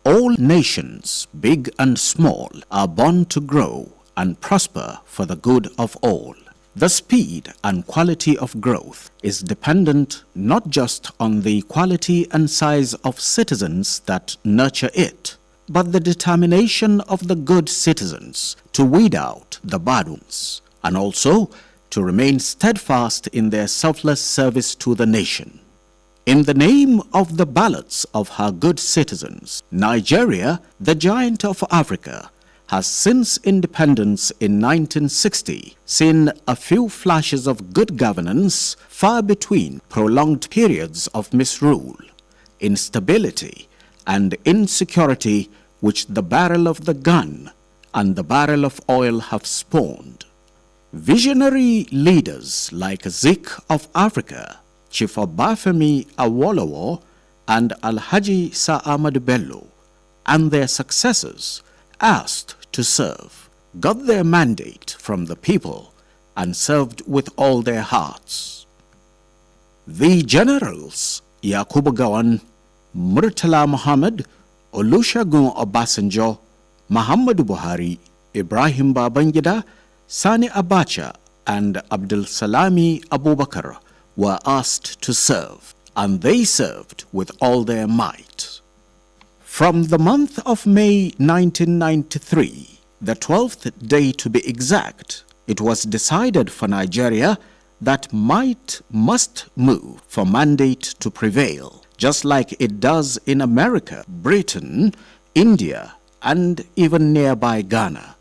All nations, big and small, are born to grow and prosper for the good of all. The speed and quality of growth is dependent not just on the quality and size of citizens that nurture it, but the determination of the good citizens to weed out the bad ones, and also to remain steadfast in their selfless service to the nation. In the name of the ballots of her good citizens, Nigeria, the giant of Africa, has since independence in 1960 seen a few flashes of good governance far between prolonged periods of misrule, instability, and insecurity which the barrel of the gun and the barrel of oil have spawned. Visionary leaders like Zik of Africa, Chief Obafemi Awolowo, and Alhaji Sir Ahmadu Bello, and their successors, asked to serve, got their mandate from the people, and served with all their hearts. The generals, Yakubu Gowon, Murtala Muhammad, Olusegun Obasanjo, Muhammadu Buhari, Ibrahim Babangida, Sani Abacha, and Abdul Salami Abubakar were asked to serve, and they served with all their might. From the month of May 1993, the 12th day to be exact, it was decided for Nigeria that might must move for mandate to prevail, just like it does in America, Britain, India, and even nearby Ghana.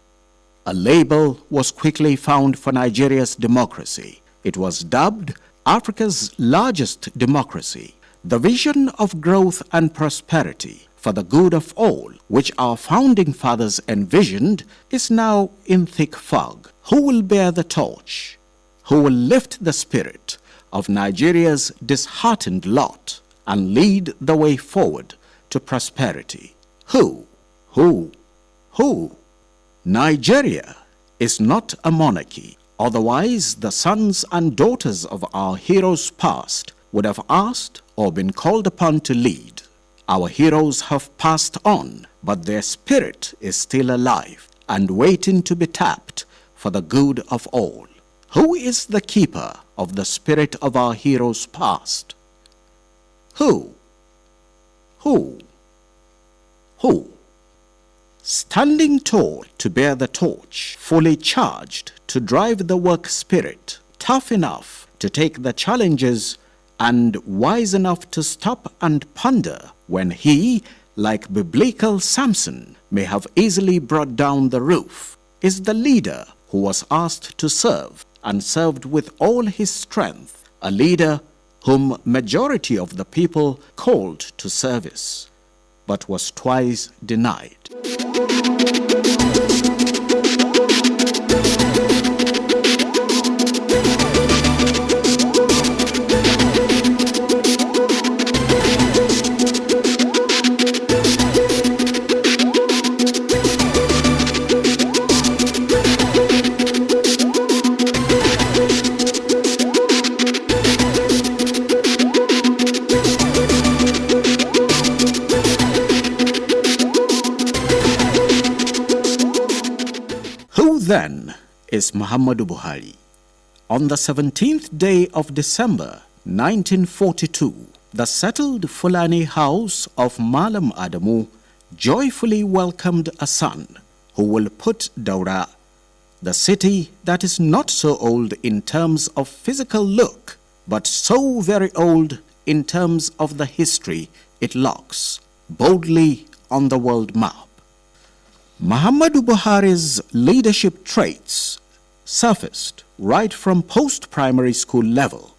A label was quickly found for Nigeria's democracy. It was dubbed Africa's largest democracy. The vision of growth and prosperity for the good of all, which our founding fathers envisioned, is now in thick fog. Who will bear the torch? Who will lift the spirit of Nigeria's disheartened lot and lead the way forward to prosperity? Who? Nigeria is not a monarchy. Otherwise, the sons and daughters of our heroes past would have asked or been called upon to lead. Our heroes have passed on, but their spirit is still alive and waiting to be tapped for the good of all. Who is the keeper of the spirit of our heroes past? Who? Standing tall to bear the torch, fully charged to drive the work spirit, tough enough to take the challenges, and wise enough to stop and ponder when he, like biblical Samson, may have easily brought down the roof, is the leader who was asked to serve and served with all his strength, a leader whom majority of the people called to service, but was twice denied. Then is Muhammadu Buhari. On the 17th day of December 1942, the settled Fulani house of Malam Adamu joyfully welcomed a son who will put Daura, the city that is not so old in terms of physical look, but so very old in terms of the history it locks boldly on the world map. Muhammadu Buhari's leadership traits surfaced right from post-primary school level.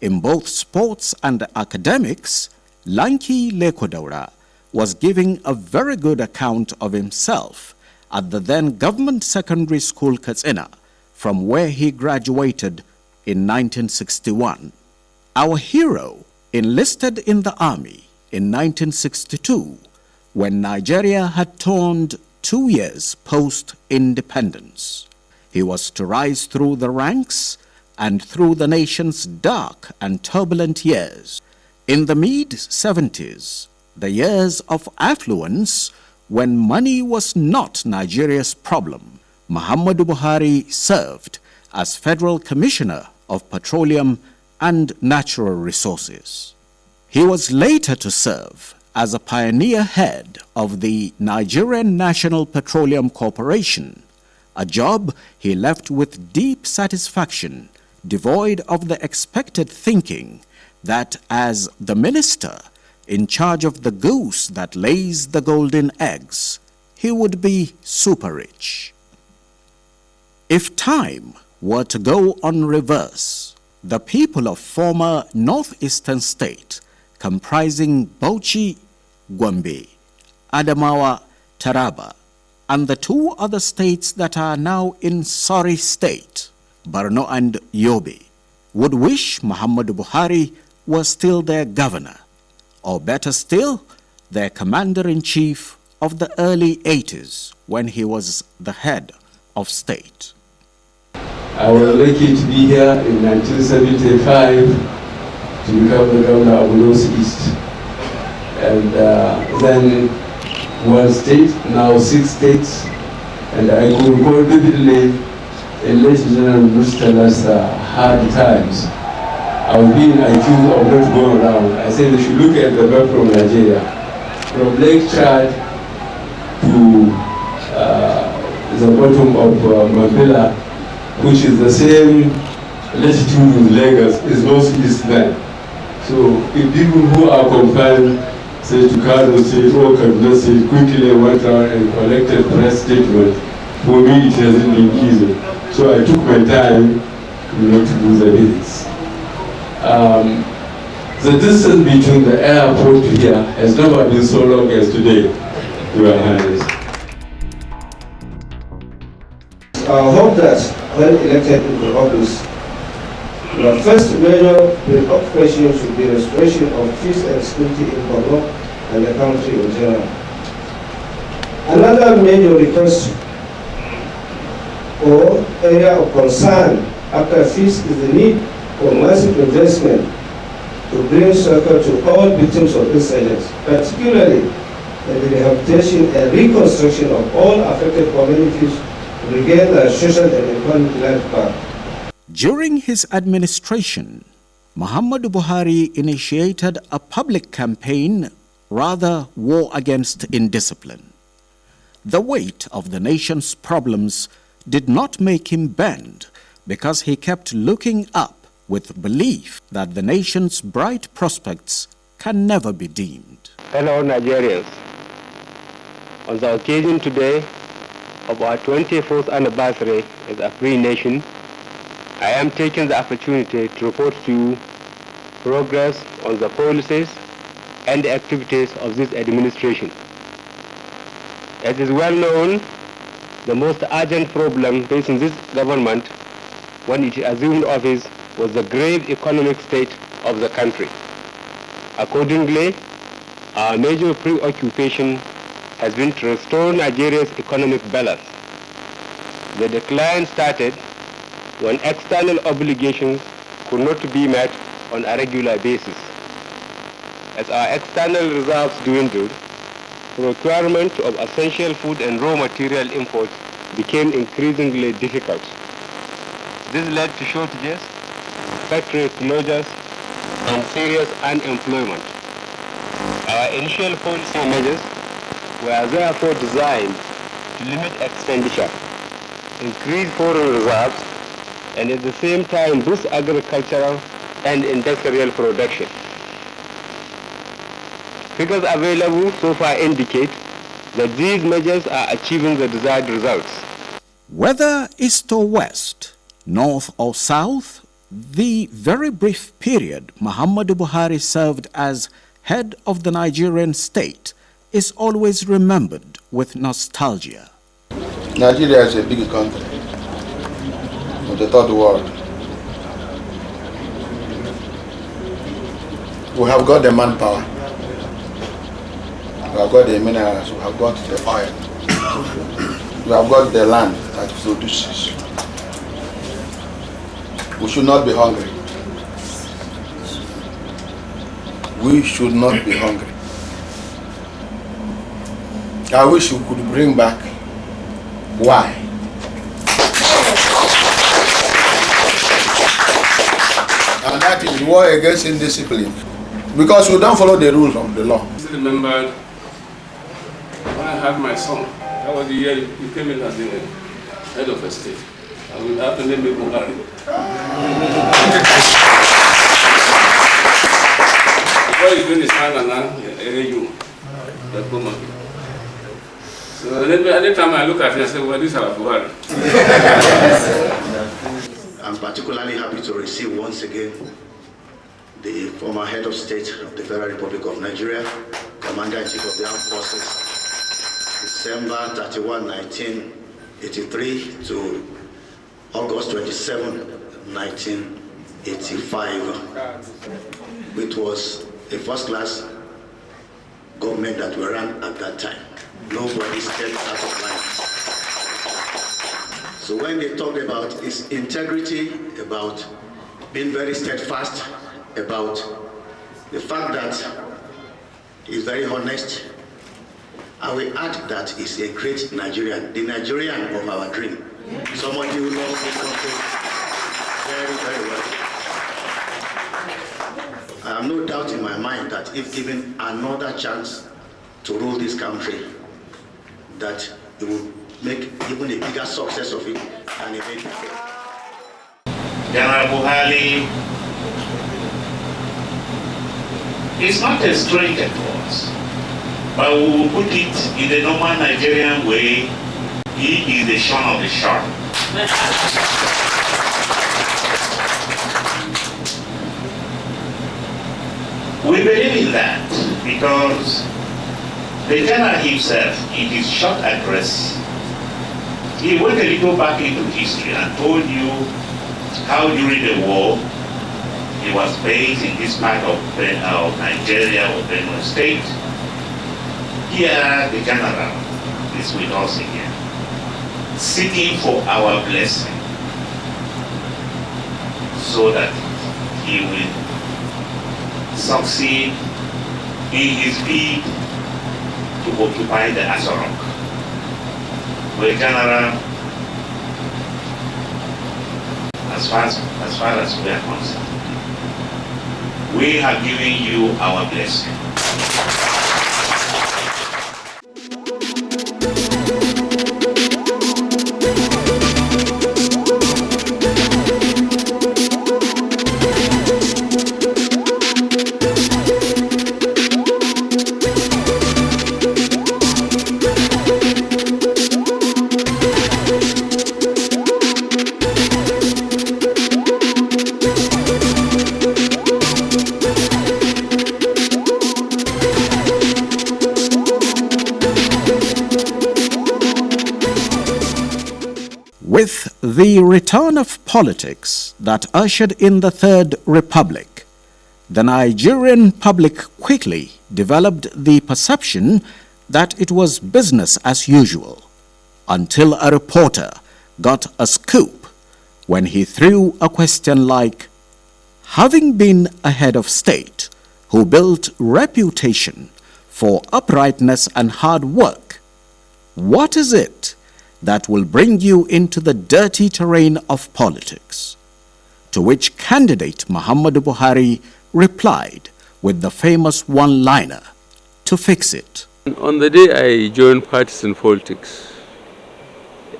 In both sports and academics, Lanky Lekodaura was giving a very good account of himself at the then government secondary school Katsina, from where he graduated in 1961. Our hero enlisted in the army in 1962 when Nigeria had turned 2 years post-independence. He was to rise through the ranks and through the nation's dark and turbulent years. In the mid-70s, the years of affluence, when money was not Nigeria's problem, Muhammadu Buhari served as Federal Commissioner of Petroleum and Natural Resources. He was later to serve as a pioneer head of the Nigerian National Petroleum Corporation, a job he left with deep satisfaction, devoid of the expected thinking that as the minister in charge of the goose that lays the golden eggs, he would be super rich. If time were to go on reverse, the people of former northeastern state comprising Bauchi, Gombe, Adamawa, Taraba, and the 2 other states that are now in sorry state, Borno and Yobe, would wish Muhammadu Buhari was still their governor, or better still, their commander-in-chief of the early 80s when he was the head of state. I was lucky to be here in 1975 to become the governor of North East. And then 1 state, now 6 states. And I could recall vividly in late General Mustala's hard times. I was being accused of not going around. I said they should look at the map from Nigeria. From Lake Chad to the bottom of Mambila, which is the same latitude with Lagos, is northeast then. So if people who are confined, say to Kano State or Kaduna State, quickly went out and collected press statement, for me it hasn't been easy. So I took my time, to do the visits. The distance between the airport to here has never been so long as today, Your Highness. I hope that when elected into office, the first major preoccupation should be restoration of peace and security in Borno and the country in general. Another major request or area of concern after peace is the need for massive investment to bring succor to all victims of incidents, particularly in the rehabilitation and reconstruction of all affected communities to regain their social and economic life back. During his administration, Muhammadu Buhari initiated a public campaign, rather war against indiscipline. The weight of the nation's problems did not make him bend because he kept looking up with belief that the nation's bright prospects can never be dimmed. Fellow Nigerians, on the occasion today of our 24th anniversary as a free nation, I am taking the opportunity to report to you progress on the policies and the activities of this administration. As is well known, the most urgent problem facing this government when it assumed office was the grave economic state of the country. Accordingly, our major preoccupation has been to restore Nigeria's economic balance. The decline started when external obligations could not be met on a regular basis. As our external reserves dwindled, procurement of essential food and raw material imports became increasingly difficult. This led to shortages, factory closures, and serious unemployment. Our initial policy measures were therefore designed to limit expenditure, increase foreign reserves, and at the same time boost agricultural and industrial production. Figures available so far indicate that these measures are achieving the desired results. Whether east or west, north or south, the very brief period Muhammadu Buhari served as head of the Nigerian state is always remembered with nostalgia. Nigeria is a big country of the third world. We have got the manpower, we have got the minerals, we have got the oil, we have got the land that produces. We should not be hungry. We should not be hungry. I wish we could bring back why. And that is war against indiscipline. Because we don't follow the rules of the law. I remember when I had my son, that was the year he came in as the head of a state. And we had to name him Buhari. Before he's doing his final now, you. So anytime I look at him, I say, well, this is our Buhari. I'm particularly happy to receive once again the former head of state of the Federal Republic of Nigeria, Commander-in-Chief of the Armed Forces, December 31, 1983 to August 27, 1985, which was a first-class government that we ran at that time. Nobody stepped out of line. So when they talked about his integrity, about being very steadfast, about the fact that he's very honest, I will add that he's a great Nigerian, the Nigerian of our dream. Somebody who loves this country very, very well. I have no doubt in my mind that if given another chance to rule this country, that he will make even a bigger success of it than he made before. General Buhari is not a stranger to us, but we will put it in the normal Nigerian way. He is the son of the shark. We believe in that because the general himself, in his short address, he went a little back into history and told you how during the war he was based in this part of Nigeria or Benue State. Here the general is with us again, seeking for our blessing so that he will succeed in his bid to occupy the Azorok. Well, General, as far as we are concerned, we have given you our blessing. With the return of politics that ushered in the Third Republic, the Nigerian public quickly developed the perception that it was business as usual, until a reporter got a scoop when he threw a question like, having been a head of state who built reputation for uprightness and hard work, what is it that will bring you into the dirty terrain of politics? To which candidate Muhammadu Buhari replied with the famous one-liner, to fix it. On the day I joined partisan politics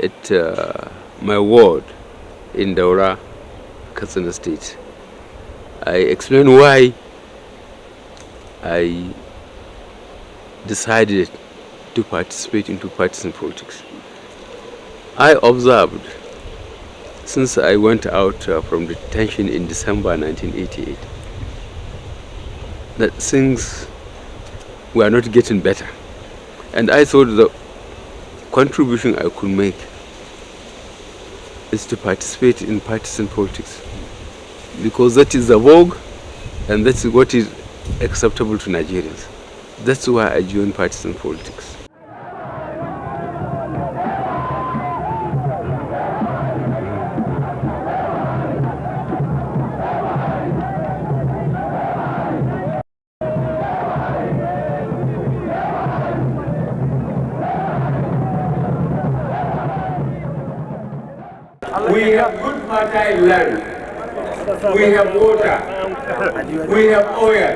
at my ward in Daura, Katsina State, I explained why I decided to participate into partisan politics. I observed, since I went out from detention in December 1988, that things were not getting better. And I thought the contribution I could make is to participate in partisan politics, because that is the vogue and that's what is acceptable to Nigerians. That's why I joined partisan politics. We have good fertile land, we have water, we have oil,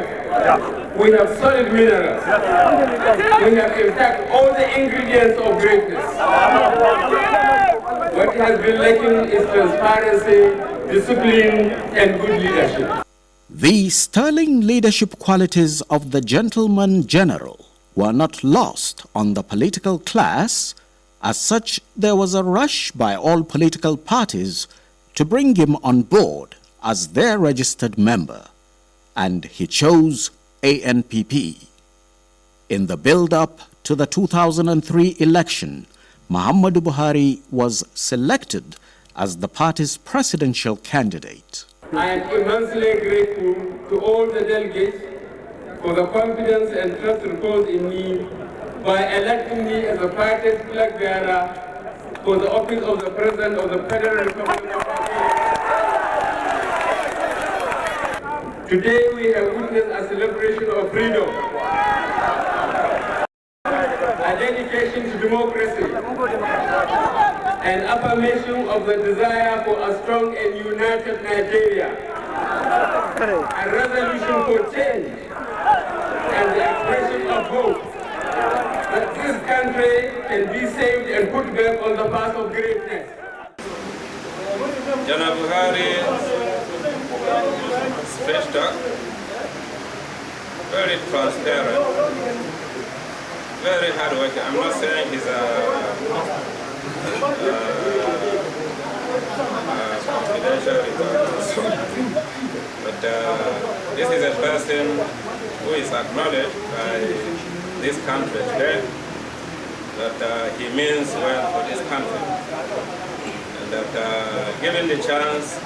we have solid minerals, we have in fact all the ingredients of greatness. What has been lacking is transparency, discipline, and good leadership. The sterling leadership qualities of the gentleman general were not lost on the political class. As such, there was a rush by all political parties to bring him on board as their registered member, and he chose ANPP. In the build-up to the 2003 election, Muhammadu Buhari was selected as the party's presidential candidate. I am immensely grateful to all the delegates for the confidence and trust reposed in me by electing me as a party's flag bearer for the office of the President of the Federal Republic of Nigeria. Today we have witnessed a celebration of freedom, a dedication to democracy, an affirmation of the desire for a strong and united Nigeria, a resolution for change, and the expression of hope that this country can be saved and put back on the path of greatness. General Buhari stretched up, very transparent, very hardworking. I'm not saying he's a confidential but this is a person who is acknowledged by this country today, that he means well for this country, and that given the chance,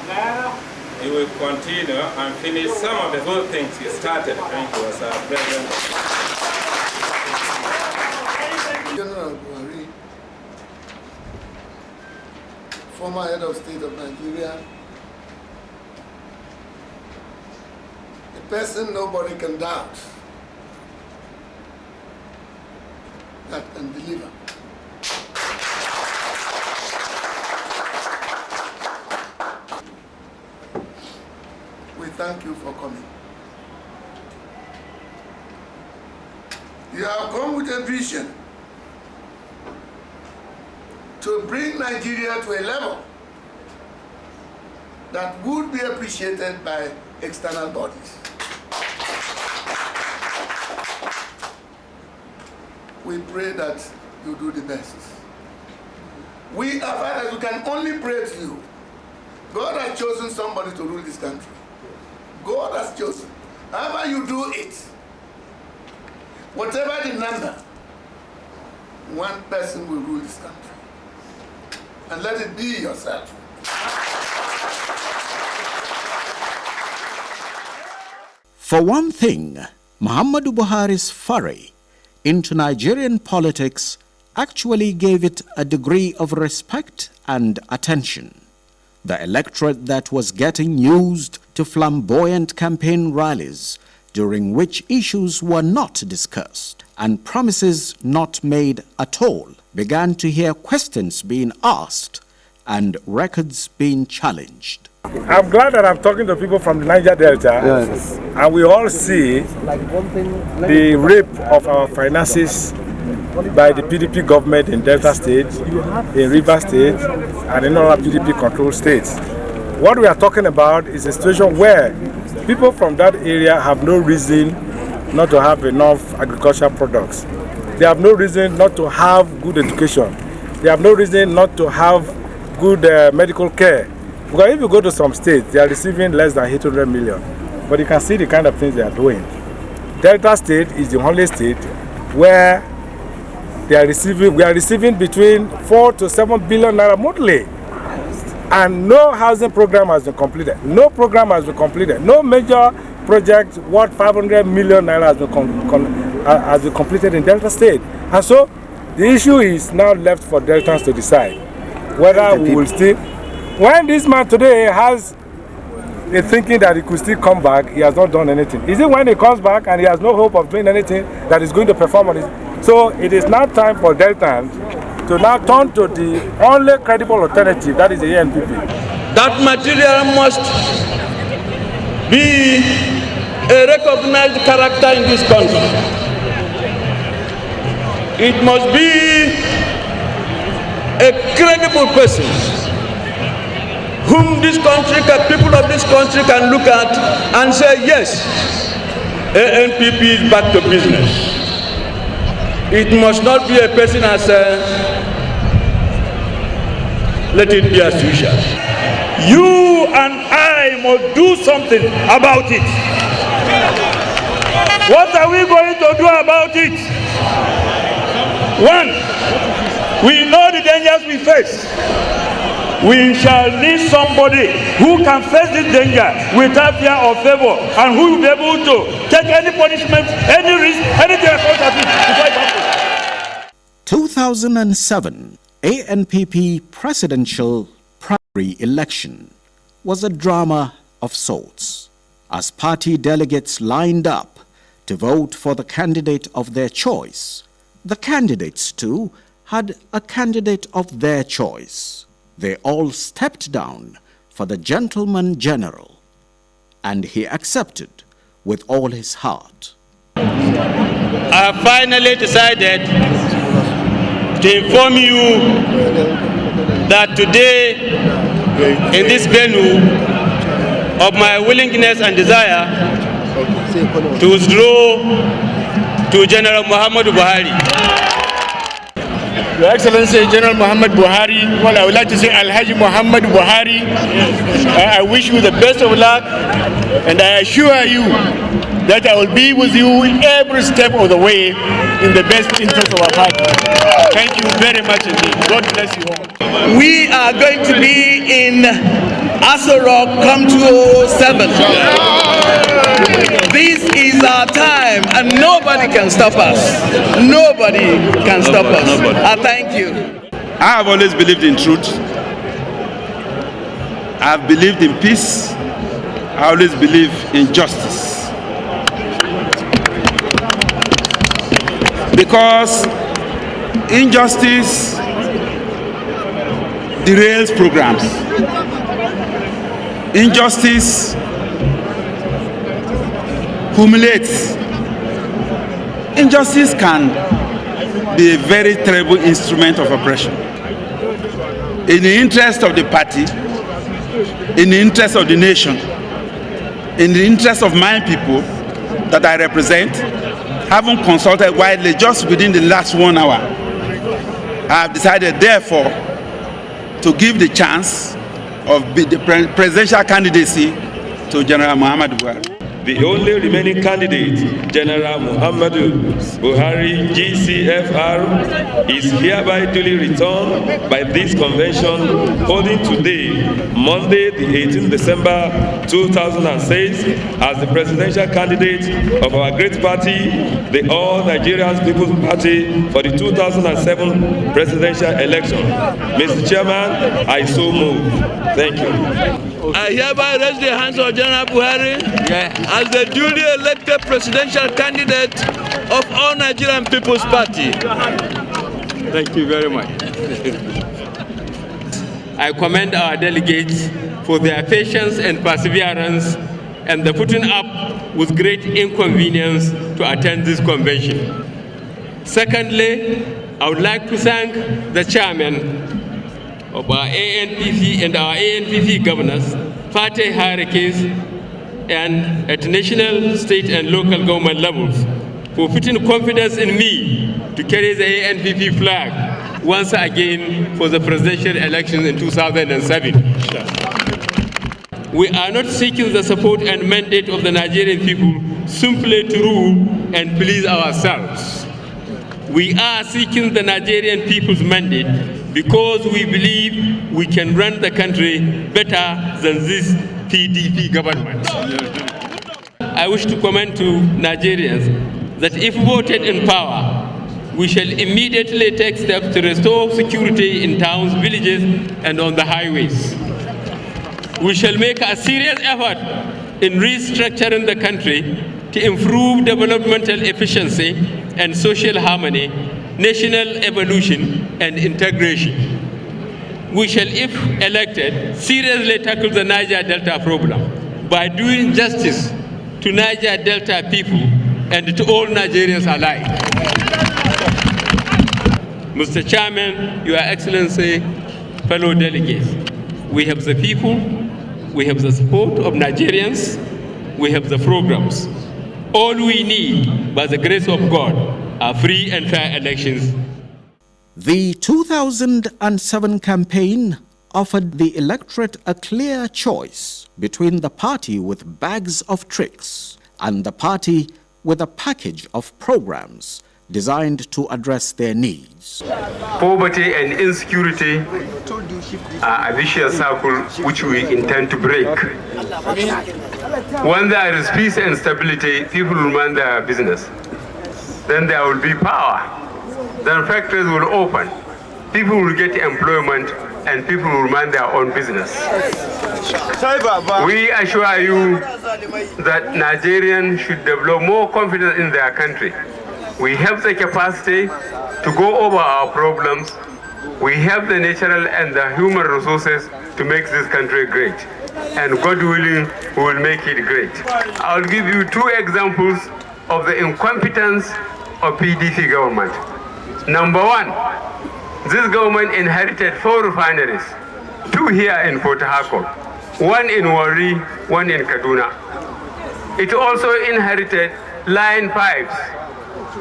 he will continue and finish some of the good things he started when he was president. General Buhari, former head of state of Nigeria, a person nobody can doubt that can deliver. We thank you for coming. You have come with a vision to bring Nigeria to a level that would be appreciated by external bodies. We pray that you do the best. We, as far as we can only pray to you. God has chosen somebody to rule this country. God has chosen. However you do it, whatever the number, one person will rule this country. And let it be yourself. For one thing, Muhammadu Buhari's foray into Nigerian politics actually gave it a degree of respect and attention. The electorate that was getting used to flamboyant campaign rallies during which issues were not discussed and promises not made at all began to hear questions being asked and records being challenged. I'm glad that I'm talking to people from the Niger Delta, yes, and we all see the rape of our finances by the PDP government in Delta State, in River State, and in other PDP-controlled states. What we are talking about is a situation where people from that area have no reason not to have enough agricultural products. They have no reason not to have good education. They have no reason not to have good medical care. Because if you go to some states, they are receiving less than 800 million. But you can see the kind of things they are doing. Delta State is the only state where we are receiving between 4 to 7 billion naira monthly. And no housing program has been completed. No program has been completed. No major project worth 500 million naira has been completed in Delta State. And so the issue is now left for Deltans to decide whether we will still. When this man today has a thinking that he could still come back, he has not done anything. Is it when he comes back and he has no hope of doing anything that he's going to perform on it? So it is now time for Deltans to now turn to the only credible alternative, that is the ANPP. That material must be a recognized character in this country. It must be a credible person whom this country, people of this country can look at and say, yes, ANPP is back to business. It must not be a person as let it be as usual. You and I must do something about it. What are we going to do about it? One, we know the dangers we face. We shall need somebody who can face this danger without fear or favor, and who will be able to take any punishment, any risk, anything across at it before it happens. 2007 ANPP presidential primary election was a drama of sorts, as party delegates lined up to vote for the candidate of their choice. The candidates, too, had a candidate of their choice. They all stepped down for the gentleman general, and he accepted with all his heart. I have finally decided to inform you that today, in this venue, of my willingness and desire to withdraw to General Muhammadu Buhari. Your Excellency General Muhammadu Buhari, well, I would like to say Alhaji Muhammadu Buhari, I wish you the best of luck, and I assure you that I will be with you every step of the way in the best interest of our party. Thank you very much indeed. God bless you all. We are going to be in Aso Rock come 2007. This is our time, and nobody can stop us. Nobody can stop us. I thank you. I have always believed in truth. I have believed in peace. I always believe in justice. Because injustice derails programs. Injustice humiliates. Injustice can be a very terrible instrument of oppression. In the interest of the party, in the interest of the nation, in the interest of my people that I represent, having consulted widely just within the last 1 hour, I have decided, therefore, to give the chance of the presidential candidacy to General Muhammadu Buhari. The only remaining candidate, General Muhammadu Buhari, GCFR, is hereby duly returned by this convention holding today, Monday, the 18th December 2006, as the presidential candidate of our great party, the All Nigerian People's Party, for the 2007 presidential election. Mr. Chairman, I so move. Thank you. I hereby raise the hands of General Buhari as the duly elected presidential candidate of All Nigerian People's Party. Thank you very much. I commend our delegates for their patience and perseverance and the putting up with great inconvenience to attend this convention. Secondly, I would like to thank the chairman of our ANPP and our ANPP governors party hierarchies, and at national, state, and local government levels for putting confidence in me to carry the ANPP flag once again for the presidential elections in 2007. We are not seeking the support and mandate of the Nigerian people simply to rule and please ourselves. We are seeking the Nigerian people's mandate because we believe we can run the country better than this PDP government. I wish to commend to Nigerians that if voted in power, we shall immediately take steps to restore security in towns, villages, and on the highways. We shall make a serious effort in restructuring the country to improve developmental efficiency and social harmony, national evolution, and integration. We shall, if elected, seriously tackle the Niger Delta problem by doing justice to Niger Delta people and to all Nigerians alike. Mr. Chairman, Your Excellency, fellow delegates, we have the people, we have the support of Nigerians, we have the programs. All we need, by the grace of God, are free and fair elections. The 2007 campaign offered the electorate a clear choice between the party with bags of tricks and the party with a package of programs designed to address their needs. Poverty and insecurity are a vicious circle which we intend to break. When there is peace and stability, people will mind their business. Then there will be power. Then factories will open. People will get employment and people will mind their own business. We assure you that Nigerians should develop more confidence in their country. We have the capacity to go over our problems. We have the natural and the human resources to make this country great. And God willing, we will make it great. I'll give you two examples of the incompetence of PDP government. Number one, this government inherited 4 refineries, 2 here in Port Harcourt, 1 in Warri, 1 in Kaduna. It also inherited line pipes,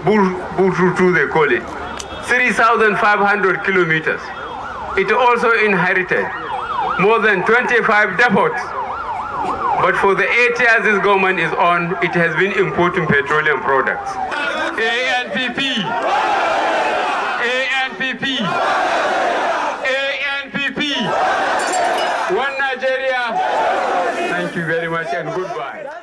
Bututu they call it, 3,500 kilometers. It also inherited more than 25 depots. But for the 8 years this government is on, it has been importing petroleum products. ANPP! ANPP! ANPP! One Nigeria! Thank you very much and goodbye.